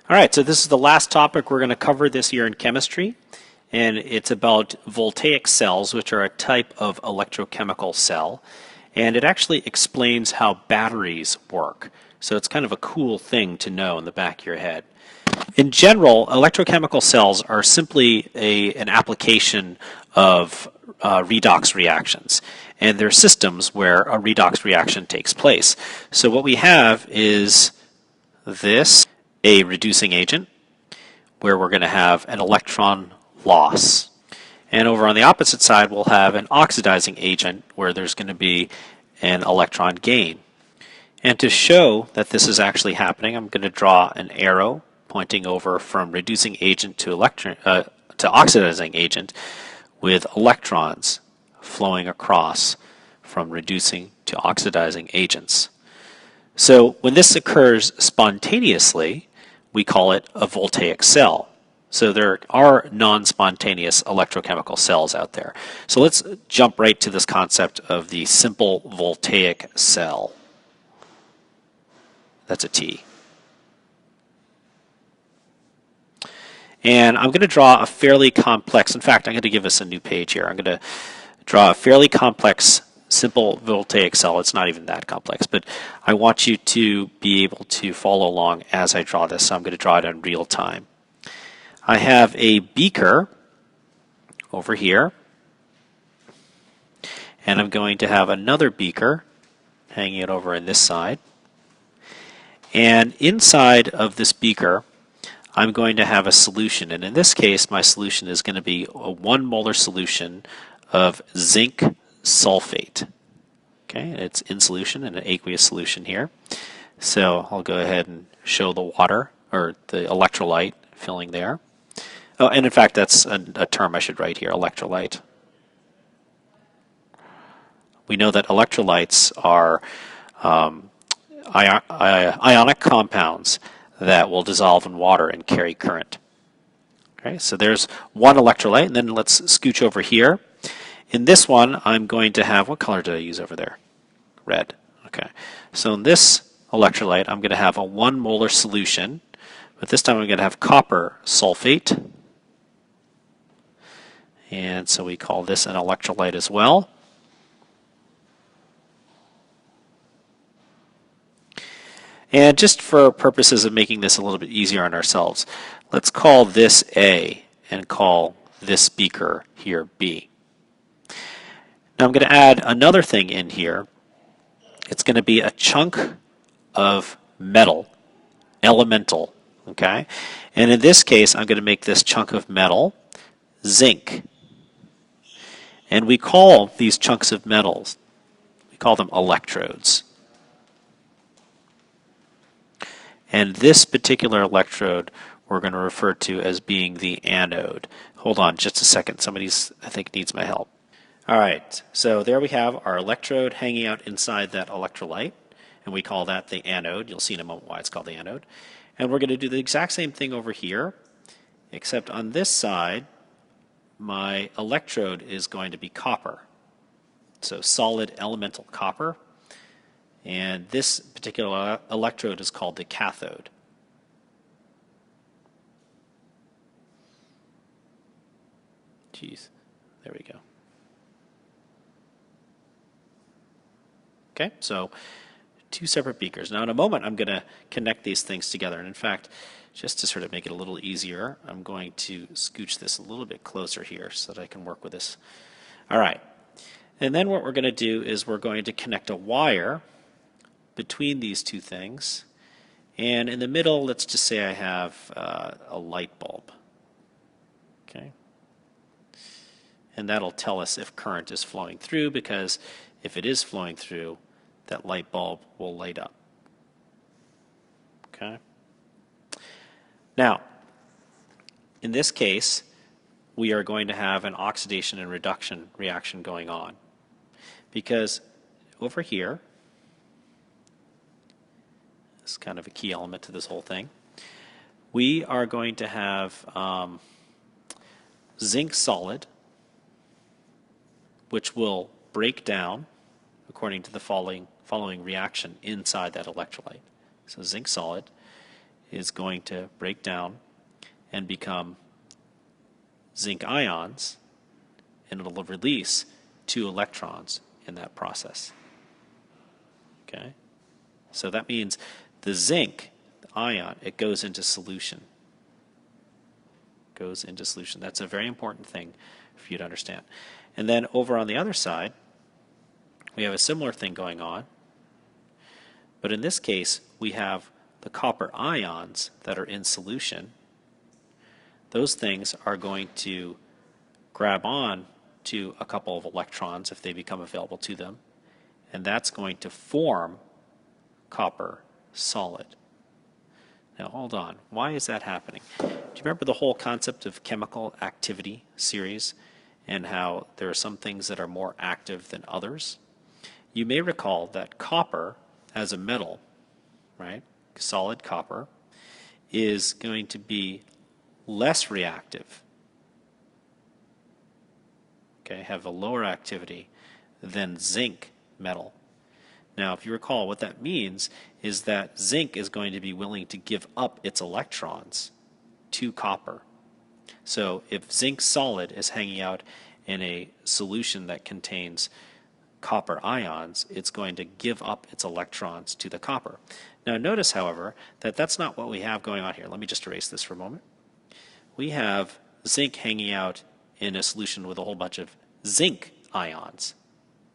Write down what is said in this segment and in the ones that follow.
All right, so this is the last topic we're going to cover this year in chemistry, and it's about Voltaic cells, which are a type of electrochemical cell, and it actually explains how batteries work. So it's kind of a cool thing to know in the back of your head. In general, electrochemical cells are simply an application of redox reactions, and they're systems where a redox reaction takes place. So what we have is this, a reducing agent, where we're going to have an electron loss. And over on the opposite side, we'll have an oxidizing agent, where there's going to be an electron gain. And to show that this is actually happening, I'm going to draw an arrow pointing over from reducing agent to oxidizing agent, with electrons flowing across from reducing to oxidizing agents. So when this occurs spontaneously, we call it a voltaic cell. So there are non-spontaneous electrochemical cells out there. So let's jump right to this concept of the simple voltaic cell. That's a T. And I'm going to draw a fairly complex, in fact, I'm going to give us a new page here. I'm going to draw a fairly complex simple voltaic cell. It's not even that complex, but I want you to be able to follow along as I draw this, so I'm going to draw it in real time. I have a beaker over here, and I'm going to have another beaker hanging it over on this side. And inside of this beaker, I'm going to have a solution, and in this case, my solution is going to be a 1 molar solution of zinc sulfate. Okay, it's in solution in an aqueous solution here. So I'll go ahead and show the water, or the electrolyte filling there. Oh, and in fact, that's a term I should write here, electrolyte. We know that electrolytes are ionic compounds that will dissolve in water and carry current. Okay, so there's one electrolyte, and then let's scooch over here. In this one, I'm going to have, what color did I use over there? Red. Okay, so in this electrolyte, I'm going to have a 1 molar solution, but this time I'm going to have copper sulfate. And so we call this an electrolyte as well. And just for purposes of making this a little bit easier on ourselves, let's call this A and call this beaker here B. Now I'm going to add another thing in here. It's going to be a chunk of metal, elemental, okay? And in this case, I'm going to make this chunk of metal zinc. And we call these chunks of metals, we call them electrodes. And this particular electrode we're going to refer to as being the anode. Hold on just a second. Somebody's, I think, needs my help. All right, so there we have our electrode hanging out inside that electrolyte, and we call that the anode. You'll see in a moment why it's called the anode. And we're going to do the exact same thing over here, except on this side, my electrode is going to be copper. So solid elemental copper. And this particular electrode is called the cathode. Geez, there we go. Okay, so 2 separate beakers. Now in a moment I'm going to connect these things together, and in fact, just to sort of make it a little easier, I'm going to scooch this a little bit closer here so that I can work with this. All right, and then what we're going to do is we're going to connect a wire between these 2 things, and in the middle, let's just say I have a light bulb. Okay, and that'll tell us if current is flowing through, because if it is flowing through, that light bulb will light up. Okay. Now, in this case, we are going to have an oxidation and reduction reaction going on, because over here, this is kind of a key element to this whole thing, we are going to have zinc solid, which will break down according to the following reaction inside that electrolyte. So zinc solid is going to break down and become zinc ions, and it'll release 2 electrons in that process. Okay? So that means the zinc ion, it goes into solution. Goes into solution. That's a very important thing for you to understand. And then over on the other side, we have a similar thing going on. But in this case, we have the copper ions that are in solution. Those things are going to grab on to a couple of electrons if they become available to them, and that's going to form copper solid. Now hold on, why is that happening? Do you remember the whole concept of chemical activity series and how there are some things that are more active than others? You may recall that copper as a metal, right, solid copper, is going to be less reactive, okay, have a lower activity than zinc metal. Now, if you recall, what that means is that zinc is going to be willing to give up its electrons to copper. So if zinc solid is hanging out in a solution that contains copper ions, it's going to give up its electrons to the copper. Now notice, however, that that's not what we have going on here. Let me just erase this for a moment. We have zinc hanging out in a solution with a whole bunch of zinc ions.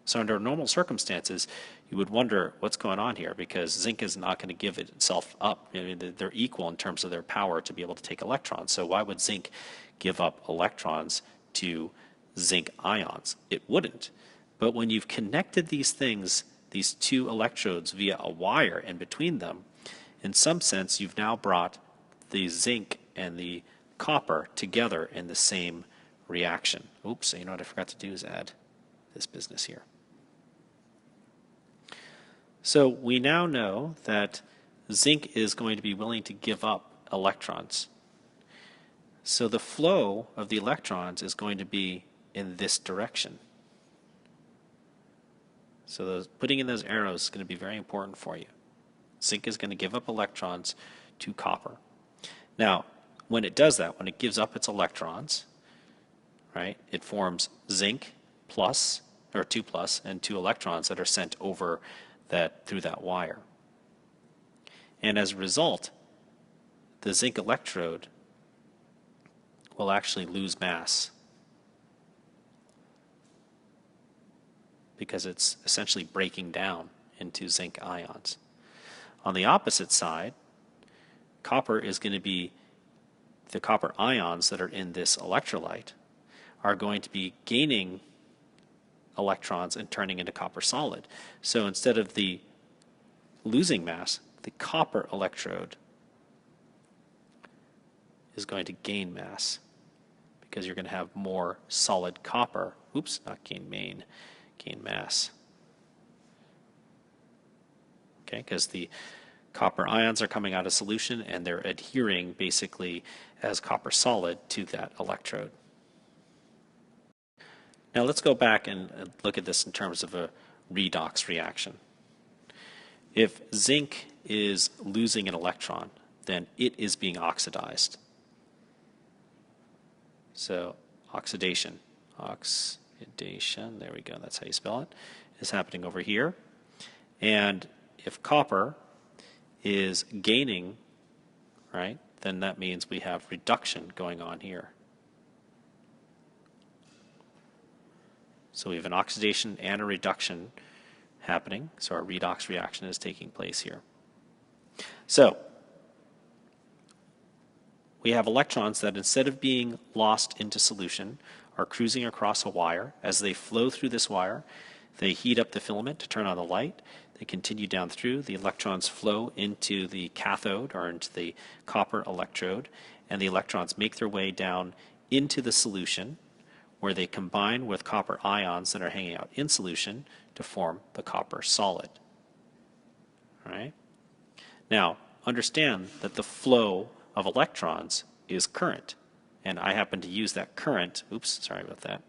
So under normal circumstances, you would wonder what's going on here, because zinc is not going to give itself up. I mean, they're equal in terms of their power to be able to take electrons. So why would zinc give up electrons to zinc ions? It wouldn't. But when you've connected these things, these 2 electrodes via a wire in between them, in some sense you've now brought the zinc and the copper together in the same reaction. Oops, you know what I forgot to do is add this business here. So we now know that zinc is going to be willing to give up electrons. So the flow of the electrons is going to be in this direction. So putting in those arrows is going to be very important for you. Zinc is going to give up electrons to copper. Now, when it does that, when it gives up its electrons, right, it forms zinc plus, or 2 plus, and 2 electrons that are sent over through that wire. And as a result, the zinc electrode will actually lose mass, because it's essentially breaking down into zinc ions. On the opposite side, copper is going to be, the copper ions that are in this electrolyte are going to be gaining electrons and turning into copper solid. So instead of the losing mass, the copper electrode is going to gain mass, because you're going to have more solid copper. Oops, not gain mass. Okay, because the copper ions are coming out of solution and they're adhering basically as copper solid to that electrode. Now let's go back and look at this in terms of a redox reaction. If zinc is losing an electron, then it is being oxidized. So oxidation, there we go, that's how you spell it, is happening over here. And if copper is gaining, right, then that means we have reduction going on here. So we have an oxidation and a reduction happening, so our redox reaction is taking place here. So we have electrons that, instead of being lost into solution, are cruising across a wire. As they flow through this wire, they heat up the filament to turn on the light. They continue down through. The electrons flow into the cathode, or into the copper electrode, and the electrons make their way down into the solution, where they combine with copper ions that are hanging out in solution to form the copper solid. All right? Now, understand that the flow of electrons is current, and I happen to use that current, oops, sorry about that,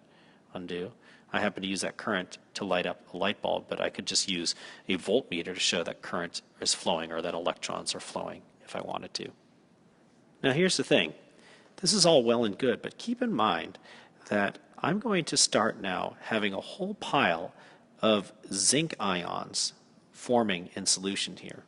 undo. I happen to use that current to light up a light bulb, but I could just use a voltmeter to show that current is flowing, or that electrons are flowing if I wanted to. Now here's the thing. This is all well and good, but keep in mind that I'm going to start now having a whole pile of zinc ions forming in solution here.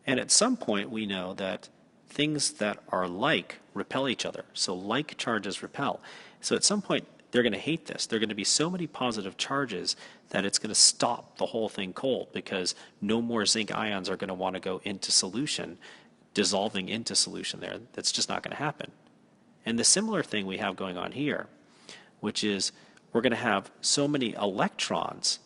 And at some point we know that things that are like repel each other. So like charges repel. So at some point they're going to hate this. There are going to be so many positive charges that it's going to stop the whole thing cold, because no more zinc ions are going to want to go into solution, dissolving into solution there. That's just not going to happen. And the similar thing we have going on here, which is we're going to have so many electrons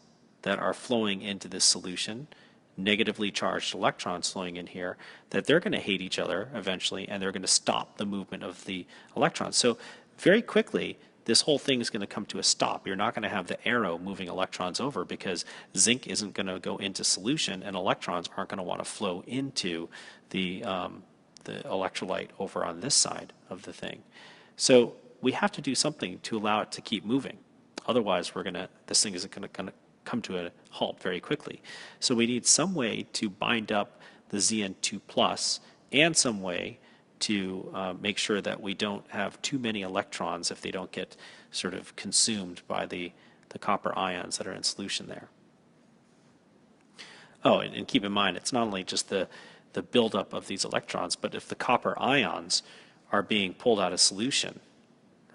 that are flowing into this solution, negatively charged electrons flowing in here, that they're going to hate each other eventually, and they're going to stop the movement of the electrons. So very quickly, this whole thing is going to come to a stop. You're not going to have the arrow moving electrons over, because zinc isn't going to go into solution, and electrons aren't going to want to flow into the electrolyte over on this side of the thing. So we have to do something to allow it to keep moving. Otherwise, this thing is going to come to a halt very quickly. So we need some way to bind up the Zn2 plus, and some way to make sure that we don't have too many electrons if they don't get sort of consumed by the copper ions that are in solution there. Oh, and keep in mind, it's not only just the buildup of these electrons, but if the copper ions are being pulled out of solution,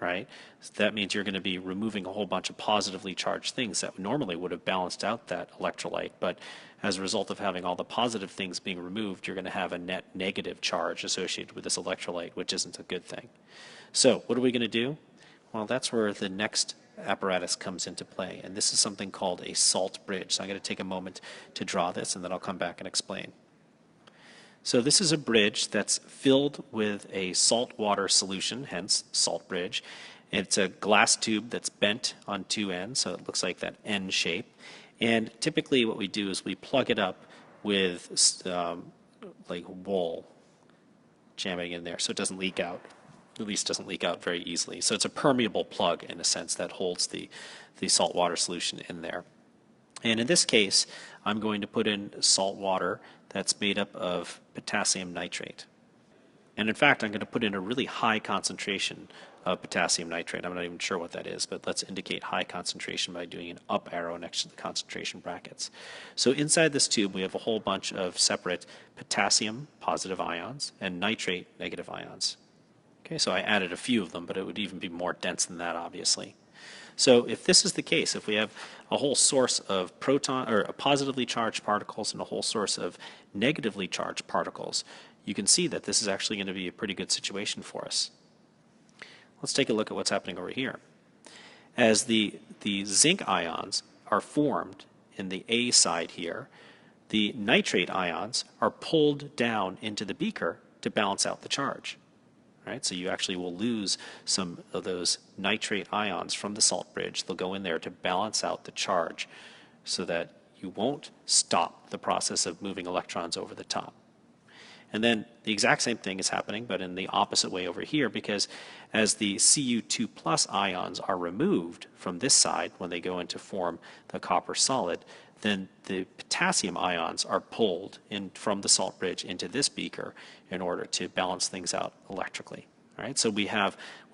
right, so that means you're going to be removing a whole bunch of positively charged things that normally would have balanced out that electrolyte. But as a result of having all the positive things being removed, you're going to have a net negative charge associated with this electrolyte, which isn't a good thing. So what are we going to do? Well, that's where the next apparatus comes into play, and this is something called a salt bridge. So I'm going to take a moment to draw this, and then I'll come back and explain. So this is a bridge that's filled with a salt water solution, hence salt bridge. It's a glass tube that's bent on two ends, so it looks like that N shape. And typically what we do is we plug it up with like wool, jamming in there so it doesn't leak out. At least doesn't leak out very easily. So it's a permeable plug in a sense that holds the salt water solution in there. And in this case, I'm going to put in salt water that's made up of potassium nitrate. And in fact, I'm going to put in a really high concentration of potassium nitrate. I'm not even sure what that is, but let's indicate high concentration by doing an up arrow next to the concentration brackets. So inside this tube, we have a whole bunch of separate potassium positive ions and nitrate negative ions. Okay, so I added a few of them, but it would even be more dense than that, obviously. So if this is the case, if we have a whole source of positively charged particles and a whole source of negatively charged particles, you can see that this is actually going to be a pretty good situation for us. Let's take a look at what's happening over here. As the zinc ions are formed in the A side here, the nitrate ions are pulled down into the beaker to balance out the charge. Right? So you actually will lose some of those nitrate ions from the salt bridge. They'll go in there to balance out the charge so that you won't stop the process of moving electrons over the top. And then the exact same thing is happening, but in the opposite way over here, because as the Cu2 plus ions are removed from this side when they go in to form the copper solid, then the potassium ions are pulled in from the salt bridge into this beaker in order to balance things out electrically. All right, so we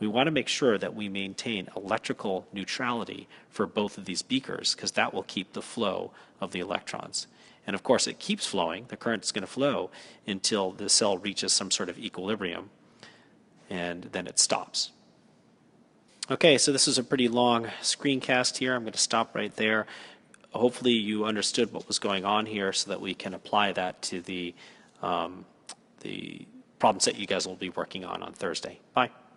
want to make sure that we maintain electrical neutrality for both of these beakers, because that will keep the flow of the electrons. And of course it keeps flowing, the current is going to flow until the cell reaches some sort of equilibrium, and then it stops. Okay, so this is a pretty long screencast here. I'm going to stop right there. Hopefully you understood what was going on here so that we can apply that to the problem set you guys will be working on Thursday. Bye.